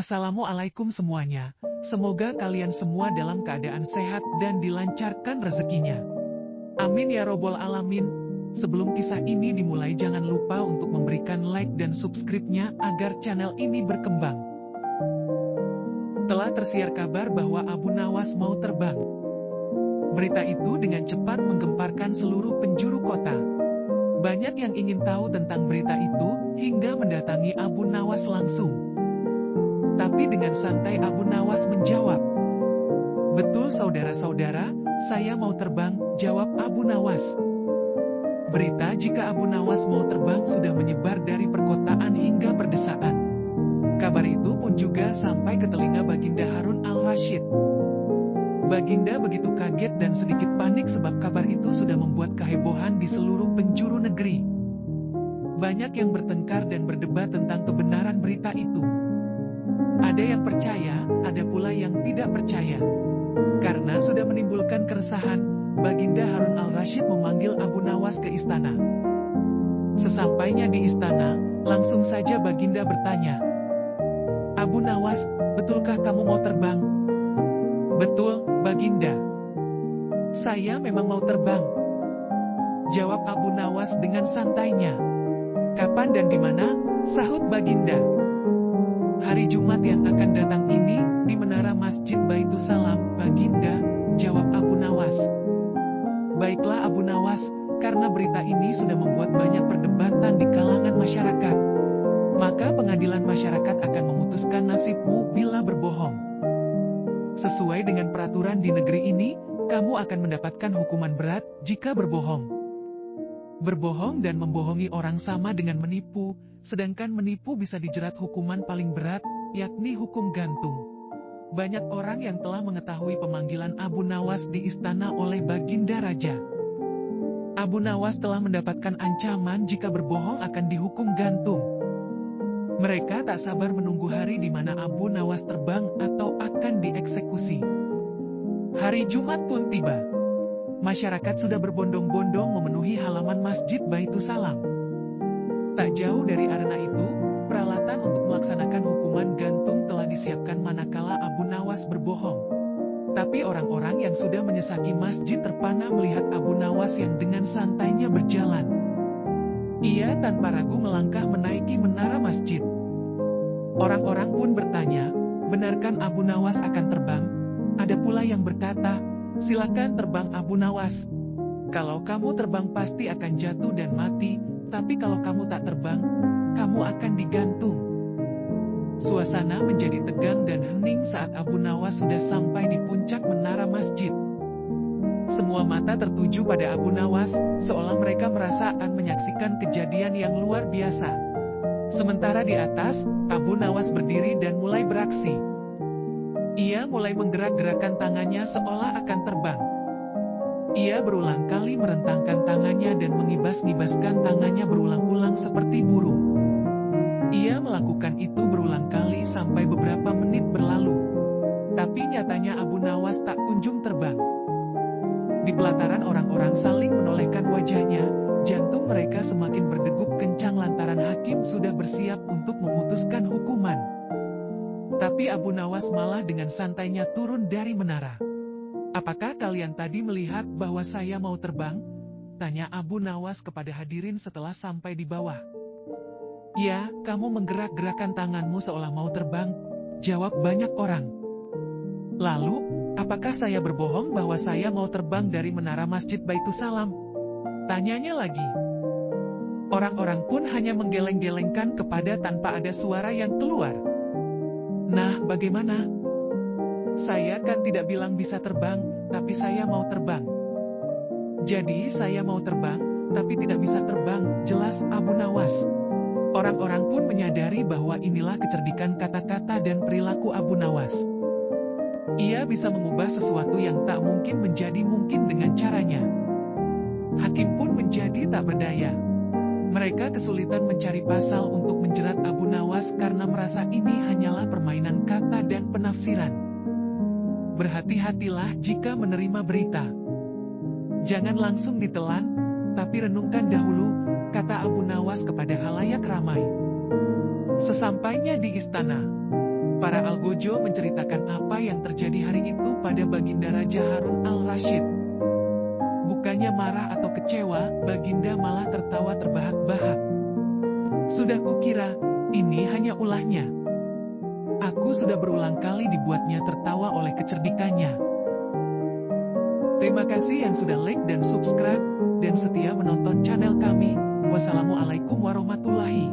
Assalamualaikum semuanya, semoga kalian semua dalam keadaan sehat dan dilancarkan rezekinya. Amin ya robbal alamin. Sebelum kisah ini dimulai jangan lupa untuk memberikan like dan subscribe-nya agar channel ini berkembang. Telah tersiar kabar bahwa Abu Nawas mau terbang. Berita itu dengan cepat menggemparkan seluruh penjuru kota. Banyak yang ingin tahu tentang berita itu, hingga mendatangi Abu Nawas langsung. Tapi dengan santai Abu Nawas menjawab. Betul saudara-saudara, saya mau terbang, jawab Abu Nawas. Berita jika Abu Nawas mau terbang sudah menyebar dari perkotaan hingga perdesaan. Kabar itu pun juga sampai ke telinga Baginda Harun al-Rasyid. Baginda begitu kaget dan sedikit panik sebab kabar itu sudah membuat kehebohan di seluruh penjuru negeri. Banyak yang bertengkar dan berdebat tentang kebenaran berita itu. Ada yang percaya, ada pula yang tidak percaya. Karena sudah menimbulkan keresahan, Baginda Harun al-Rasyid memanggil Abu Nawas ke istana. Sesampainya di istana, langsung saja Baginda bertanya. Abu Nawas, betulkah kamu mau terbang? Betul, Baginda. Saya memang mau terbang. Jawab Abu Nawas dengan santainya. Kapan dan di mana? Sahut Baginda. Hari Jumat yang akan datang ini, di menara Masjid Baitussalam, Baginda, jawab Abu Nawas. Baiklah Abu Nawas, karena berita ini sudah membuat banyak perdebatan di kalangan masyarakat. Maka pengadilan masyarakat akan memutuskan nasibmu bila berbohong. Sesuai dengan peraturan di negeri ini, kamu akan mendapatkan hukuman berat jika berbohong. Berbohong dan membohongi orang sama dengan menipu, sedangkan menipu bisa dijerat hukuman paling berat, yakni hukum gantung. Banyak orang yang telah mengetahui pemanggilan Abu Nawas di istana oleh Baginda Raja. Abu Nawas telah mendapatkan ancaman jika berbohong akan dihukum gantung. Mereka tak sabar menunggu hari di mana Abu Nawas terbang atau akan dieksekusi. Hari Jumat pun tiba. Masyarakat sudah berbondong-bondong memenuhi halaman Masjid Baitussalam. Tak jauh dari arena itu, peralatan untuk melaksanakan hukuman gantung telah disiapkan manakala Abu Nawas berbohong. Tapi orang-orang yang sudah menyesaki masjid terpana melihat Abu Nawas yang dengan santainya berjalan. Ia tanpa ragu melangkah menaiki menara masjid. Orang-orang pun bertanya, benarkan Abu Nawas akan terbang? Ada pula yang berkata, silakan terbang Abu Nawas. Kalau kamu terbang pasti akan jatuh dan mati, tapi kalau kamu tak terbang, kamu akan digantung. Suasana menjadi tegang dan hening saat Abu Nawas sudah sampai di puncak menara masjid. Semua mata tertuju pada Abu Nawas, seolah mereka merasa akan menyaksikan kejadian yang luar biasa. Sementara di atas, Abu Nawas berdiri dan mulai beraksi. Ia mulai menggerak-gerakkan tangannya seolah akan terbang. Ia berulang kali merentangkan tangannya dan mengibas-ngibaskan tangannya berulang-ulang seperti burung. Ia melakukan itu berulang kali sampai beberapa menit berlalu. Tapi nyatanya Abu Nawas tak kunjung terbang. Di pelataran orang-orang saling menolehkan wajahnya, jantung mereka semakin berdegup kencang lantaran hakim sudah bersiap untuk memutuskan hukuman. Tapi Abu Nawas malah dengan santainya turun dari menara. Apakah kalian tadi melihat bahwa saya mau terbang? Tanya Abu Nawas kepada hadirin setelah sampai di bawah. Ya, kamu menggerak-gerakkan tanganmu seolah mau terbang, jawab banyak orang. Lalu, apakah saya berbohong bahwa saya mau terbang dari menara Masjid Baitussalam? Tanyanya lagi. Orang-orang pun hanya menggeleng-gelengkan kepada tanpa ada suara yang keluar. Nah, bagaimana? Saya kan tidak bilang bisa terbang, tapi saya mau terbang. Jadi saya mau terbang, tapi tidak bisa terbang, jelas Abu Nawas. Orang-orang pun menyadari bahwa inilah kecerdikan kata-kata dan perilaku Abu Nawas. Ia bisa mengubah sesuatu yang tak mungkin menjadi mungkin dengan caranya. Hakim pun menjadi tak berdaya. Mereka kesulitan mencari pasal untuk menjerat Abu Nawas karena merasa ini hanyalah permainan kata dan penafsiran. Berhati-hatilah jika menerima berita. Jangan langsung ditelan, tapi renungkan dahulu, kata Abu Nawas kepada halayak ramai. Sesampainya di istana, para Para algojo menceritakan apa yang terjadi hari itu pada Baginda Raja Harun al-Rasyid. Bukannya marah atau kecewa, Baginda malah tertawa terbahak-bahak. Sudah kukira, ini hanya ulahnya. Aku sudah berulang kali dibuatnya tertawa oleh kecerdikannya. Terima kasih yang sudah like dan subscribe, dan setia menonton channel kami. Wassalamualaikum warahmatullahi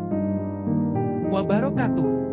wabarakatuh.